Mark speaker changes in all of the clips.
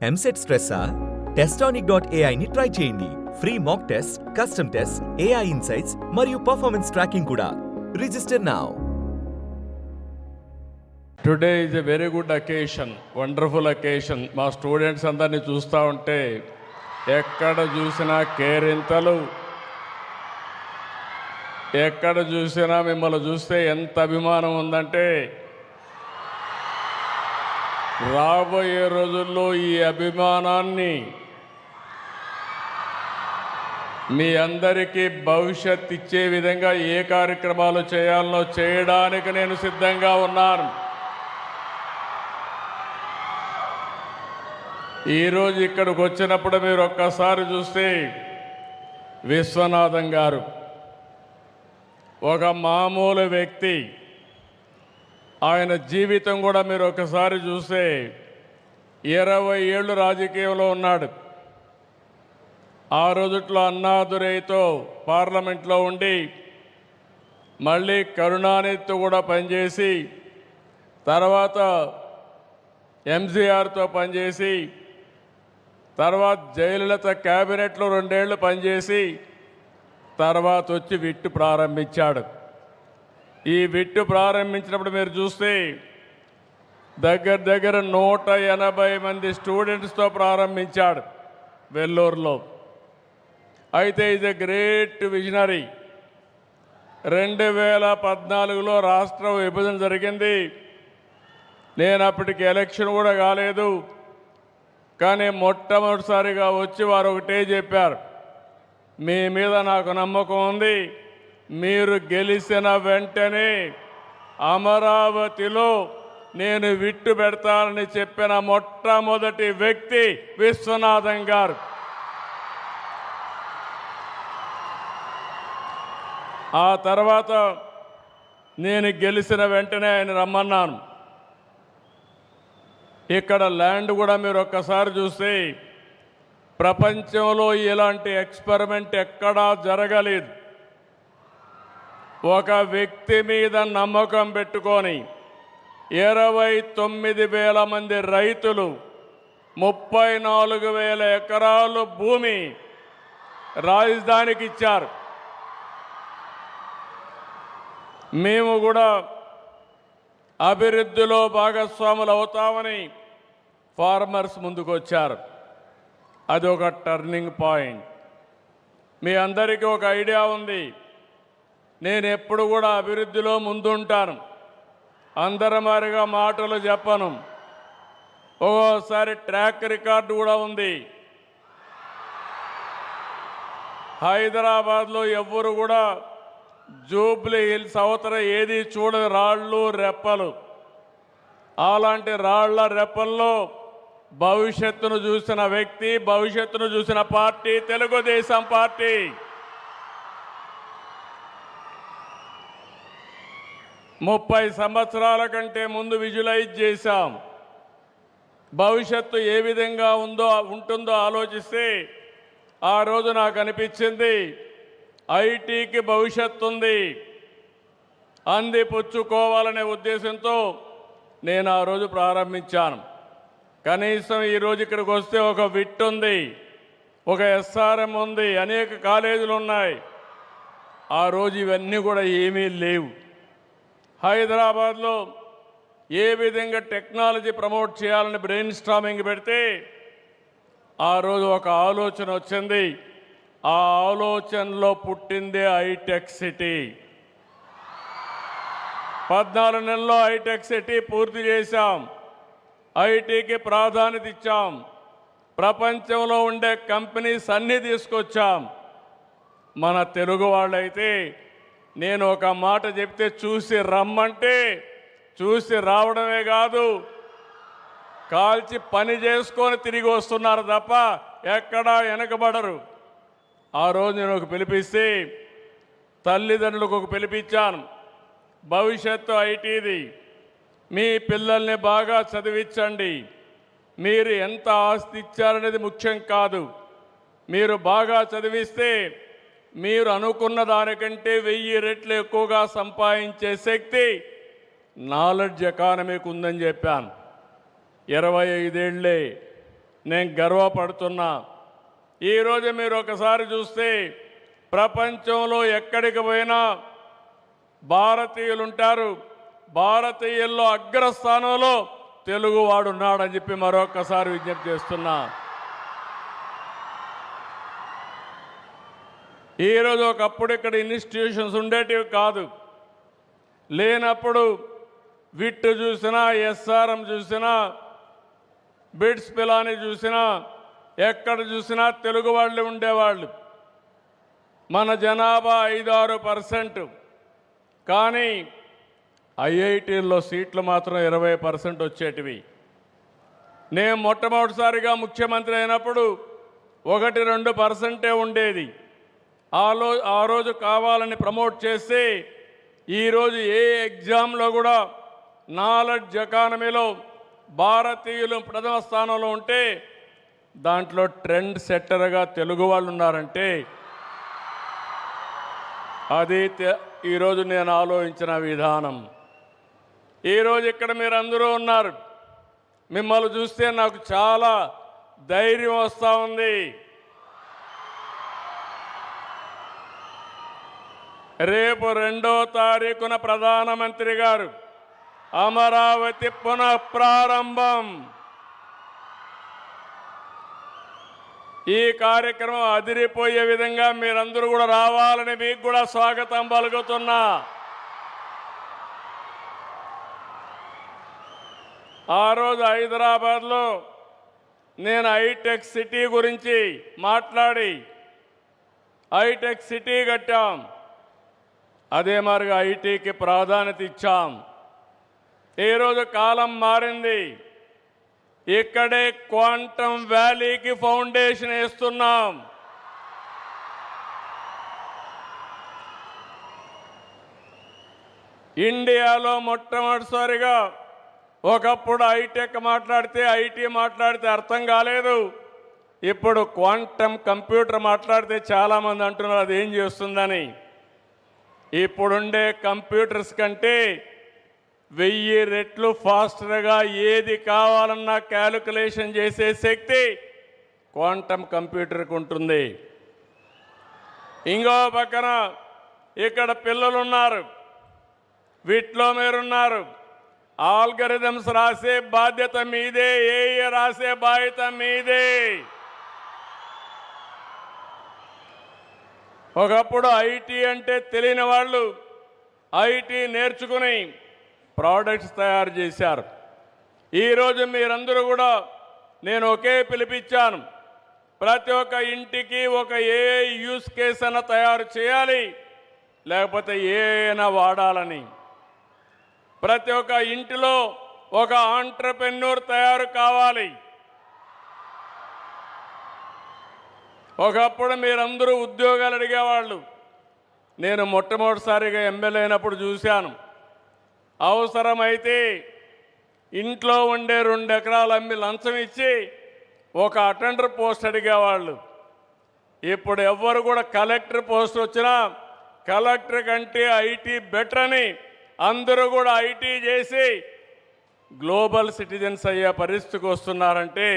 Speaker 1: EAMCET స్ట్రెస్సా? Testonic.ai ని try చేయండి. Free mock test, custom test, AI insights మరియు పర్ఫార్మెన్స్ ట్రాకింగ్ కూడా. Register now.
Speaker 2: Today is a very good occasion, wonderful occasion. మా students అందరినీ చూస్తూ ఉంటే ఎక్కడ చూసినా కేరింతలు, ఎక్కడ చూసినా మిమ్మల్ని చూస్తే ఎంత అభిమానం ఉందంటే రాబోయే రోజుల్లో ఈ అభిమానాన్ని మీ అందరికీ భవిష్యత్ ఇచ్చే విధంగా ఏ కార్యక్రమాలు చేయాలో చేయడానికి నేను సిద్ధంగా ఉన్నాను. ఈరోజు ఇక్కడికి వచ్చినప్పుడు మీరు ఒక్కసారి చూస్తే విశ్వనాథం గారు ఒక మామూలు వ్యక్తి. ఆయన జీవితం కూడా మీరు ఒకసారి చూస్తే 20 ఏళ్ళు రాజకీయంలో ఉన్నాడు. ఆ రోజుట్లో అన్నాదురైతో పార్లమెంట్లో ఉండి మళ్ళీ కరుణానిధితో కూడా పనిచేసి తర్వాత ఎంజీఆర్తో పనిచేసి తర్వాత జయలలిత క్యాబినెట్లో 2 ఏళ్ళు పనిచేసి తర్వాత వచ్చి విట్టు ప్రారంభించాడు. ఈ విట్టు ప్రారంభించినప్పుడు మీరు చూస్తే దగ్గర 180 మంది స్టూడెంట్స్తో ప్రారంభించాడు వెల్లూరులో. అయితే ఈజ్ ఎ గ్రేట్ విజనరీ. 2014లో రాష్ట్ర విభజన జరిగింది. నేను అప్పటికి ఎలక్షన్ కూడా కాలేదు. కానీ మొట్టమొదటిసారిగా వచ్చి వారు ఒకటే చెప్పారు, మీ మీద నాకు నమ్మకం ఉంది, మీరు గెలిచిన వెంటనే అమరావతిలో నేను విట్టు పెడతానని చెప్పిన మొట్టమొదటి వ్యక్తి విశ్వనాథం గారు. ఆ తర్వాత నేను గెలిచిన వెంటనే ఆయన రమ్మన్నాను. ఇక్కడ ల్యాండ్ కూడా మీరు ఒక్కసారి చూస్తే ప్రపంచంలో ఇలాంటి ఎక్స్పెరిమెంట్ ఎక్కడా జరగలేదు. ఒక వ్యక్తి మీద నమ్మకం పెట్టుకొని 29,000 మంది రైతులు 34,000 ఎకరాలు భూమి రాజధానికి ఇచ్చారు. మేము కూడా అభివృద్ధిలో భాగస్వాములు అవుతామని ఫార్మర్స్ ముందుకు వచ్చారు. అది ఒక టర్నింగ్ పాయింట్. మీ అందరికీ ఒక ఐడియా ఉంది, నేను ఎప్పుడు కూడా అభివృద్ధిలో ముందుంటాను. అందరమారిగా మాటలు చెప్పను. ఒక్కోసారి ట్రాక్ రికార్డు కూడా ఉంది. హైదరాబాద్లో ఎవ్వరు కూడా జూబ్లీ హిల్స్ అవతల ఏది చూడదు, రాళ్ళు రెప్పలు. అలాంటి రాళ్ల రెప్పల్లో భవిష్యత్తును చూసిన వ్యక్తి, భవిష్యత్తును చూసిన పార్టీ తెలుగుదేశం పార్టీ. ముప్పై సంవత్సరాల కంటే ముందు విజువలైజ్ చేశాం. భవిష్యత్తు ఏ విధంగా ఉంటుందో ఆలోచిస్తే ఆ రోజు నాకు అనిపించింది, ఐటీకి భవిష్యత్తు ఉంది, అంది పుచ్చుకోవాలనే ఉద్దేశంతో నేను ఆ రోజు ప్రారంభించాను. కనీసం ఈరోజు ఇక్కడికి వస్తే ఒక విట్ ఉంది, ఒక ఎస్ఆర్ఎం ఉంది, అనేక కాలేజీలు ఉన్నాయి. ఆ రోజు ఇవన్నీ కూడా ఏమీ లేవు. హైదరాబాద్లో ఏ విధంగా టెక్నాలజీ ప్రమోట్ చేయాలని బ్రెయిన్ స్టార్మింగ్ పెడితే ఆ రోజు ఒక ఆలోచన వచ్చింది. ఆ ఆలోచనలో పుట్టిందే హైటెక్ సిటీ. 14 నెలల్లో హైటెక్ సిటీ పూర్తి చేశాం. ఐటీకి ప్రాధాన్యత ఇచ్చాం. ప్రపంచంలో ఉండే కంపెనీస్ అన్నీ తీసుకొచ్చాం. మన తెలుగు వాళ్ళైతే నేను ఒక మాట చెప్తే చూసి రమ్మంటే చూసి రావడమే కాదు, కాల్చి పని చేసుకొని తిరిగి వస్తున్నారు తప్ప ఎక్కడా వెనకబడరు. ఆ రోజు నేను ఒక పిలిపిస్తే తల్లిదండ్రులకు ఒక పిలిపించాను. భవిష్యత్తు ఐటీది, మీ పిల్లల్ని బాగా చదివించండి. మీరు ఎంత ఆస్తి ఇచ్చారనేది ముఖ్యం కాదు, మీరు బాగా చదివిస్తే మీరు అనుకున్న దానికంటే 1000 రెట్లు ఎక్కువగా సంపాదించే శక్తి నాలెడ్జ్ ఎకానమీకి ఉందని చెప్పాను. 25 ఏళ్లే నేను గర్వపడుతున్నా. ఈరోజు మీరు ఒకసారి చూస్తే ప్రపంచంలో ఎక్కడికి పోయినా భారతీయులు ఉంటారు. భారతీయుల్లో అగ్రస్థానంలో తెలుగువాడు ఉన్నాడని చెప్పి మరొకసారి విజ్ఞప్తి చేస్తున్నా. ఈరోజు ఒకప్పుడు ఇక్కడ ఇన్స్టిట్యూషన్స్ ఉండేటివి కాదు. లేనప్పుడు విట్టు చూసినా, ఎస్ఆర్ఎం చూసినా, బిట్స్ పిలాని చూసినా, ఎక్కడ చూసినా తెలుగు వాళ్ళు ఉండేవాళ్ళు. మన జనాభా 5-6%. కానీ ఐఐటీల్లో సీట్లు మాత్రం 20% వచ్చేటివి. నేను మొట్టమొదటిసారిగా ముఖ్యమంత్రి అయినప్పుడు 1-2% ఉండేది. ఆ రోజు కావాలని ప్రమోట్ చేస్తే ఈరోజు ఏ ఎగ్జామ్లో కూడా నాలెడ్జ్ ఎకానమీలో భారతీయులు ప్రథమ స్థానంలో ఉంటే దాంట్లో ట్రెండ్ సెట్టర్గా తెలుగు వాళ్ళు ఉన్నారంటే అది ఈరోజు నేను ఆలోచించిన విధానం. ఈరోజు ఇక్కడ మీరు అందరూ ఉన్నారు. మిమ్మల్ని చూస్తే నాకు చాలా ధైర్యం వస్తూ ఉంది. రేపు 2వ తారీఖున ప్రధానమంత్రి గారు అమరావతి పునఃప్రారంభం. ఈ కార్యక్రమం అదిరిపోయే విధంగా మీరందరూ కూడా రావాలని మీకు కూడా స్వాగతం పలుకుతున్నా. ఆ రోజు హైదరాబాద్లో నేను హైటెక్ సిటీ గురించి మాట్లాడి హైటెక్ సిటీ కట్టాం. అదే మాదిరిగా ఐటీకి ప్రాధాన్యత ఇచ్చాం. ఈరోజు కాలం మారింది. ఇక్కడే క్వాంటమ్ వ్యాలీకి ఫౌండేషన్ వేస్తున్నాం. ఇండియాలో మొట్టమొదటిసారిగా ఒకప్పుడు హైటెక్ మాట్లాడితే ఐటీ మాట్లాడితే అర్థం కాలేదు. ఇప్పుడు క్వాంటమ్ కంప్యూటర్ మాట్లాడితే చాలామంది అంటున్నారు అది ఏం చేస్తుందని. ఇప్పుడుండే కంప్యూటర్స్ కంటే 1000 రెట్లు ఫాస్టర్గా ఏది కావాలన్నా క్యాలిక్యులేషన్ చేసే శక్తి క్వాంటమ్ కంప్యూటర్కి ఉంటుంది. ఇంకో పక్కన ఇక్కడ పిల్లలు ఉన్నారు, వీటిలో మీరున్నారు. ఆల్గరిథమ్స్ రాసే బాధ్యత మీదే, ఏఏ రాసే బాధ్యత మీదే. ఒకప్పుడు ఐటీ అంటే తెలియని వాళ్ళు ఐటీ నేర్చుకుని ప్రోడక్ట్స్ తయారు చేశారు. ఈరోజు మీరందరూ కూడా నేను ఒకే పిలిపించాను. ప్రతి ఒక్క ఇంటికి ఒక ఏఐ యూస్ కేస్ అన్న తయారు చేయాలి, లేకపోతే ఏఐనా వాడాలని. ప్రతి ఒక్క ఇంటిలో ఒక ఆంట్రప్రెన్యూర్ తయారు కావాలి. ఒకప్పుడు మీరందరూ ఉద్యోగాలు అడిగేవాళ్ళు. నేను మొట్టమొదటిసారిగా ఎమ్మెల్యే అయినప్పుడు చూశాను. అవసరమైతే ఇంట్లో ఉండే 2 ఎకరాలు అమ్మి లంచం ఇచ్చి ఒక అటెండర్ పోస్ట్ అడిగేవాళ్ళు. ఇప్పుడు ఎవ్వరు కూడా కలెక్టర్ పోస్ట్ వచ్చినా కలెక్టర్ కంటే ఐటీ బెటర్ అని అందరూ కూడా ఐటీ చేసి గ్లోబల్ సిటిజన్స్ అయ్యే పరిస్థితికి వస్తున్నారంటే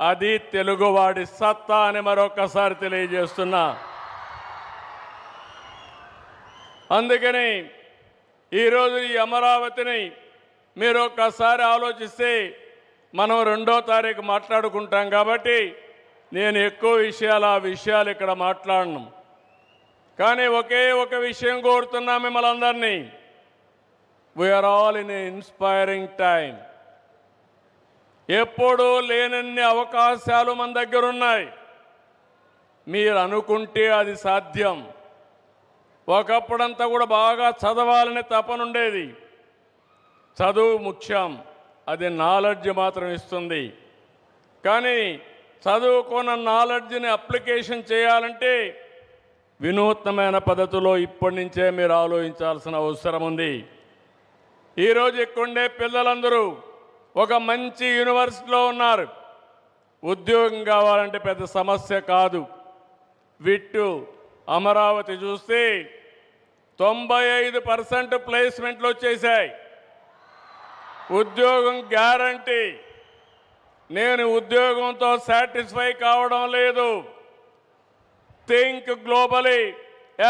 Speaker 2: అది తెలుగువాడి సత్తా అని మరొకసారి తెలియజేస్తున్నా. అందుకని ఈరోజు ఈ అమరావతిని మీరు ఒక్కసారి ఆలోచిస్తే మనం 2వ తారీఖు మాట్లాడుకుంటాం కాబట్టి నేను ఎక్కువ విషయాలు ఇక్కడ మాట్లాడను. కానీ ఒకే ఒక విషయం కోరుతున్నా మిమ్మల్ని అందరినీ. We are all in a inspiring time. ఎప్పుడూ లేనన్ని అవకాశాలు మన దగ్గర ఉన్నాయి. మీరు అనుకుంటే అది సాధ్యం. ఒకప్పుడంతా కూడా బాగా చదవాలని తపనుండేది. చదువు ముఖ్యం, అది నాలెడ్జ్ మాత్రం ఇస్తుంది. కానీ చదువుకున్న నాలెడ్జ్ని అప్లికేషన్ చేయాలంటే వినూత్నమైన పద్ధతిలో ఇప్పటి నుంచే మీరు ఆలోచించాల్సిన అవసరం ఉంది. ఈరోజు ఇక్కడుండే పిల్లలందరూ ఒక మంచి యూనివర్సిటీలో ఉన్నారు. ఉద్యోగం కావాలంటే పెద్ద సమస్య కాదు. విట్టు అమరావతి చూస్తే 95% ప్లేస్మెంట్లు వచ్చేసాయి. ఉద్యోగం గ్యారంటీ. నేను ఉద్యోగంతో సాటిస్ఫై కావడం లేదు. Think globally,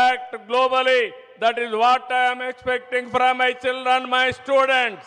Speaker 2: act globally. That is what I am expecting from my children, my students.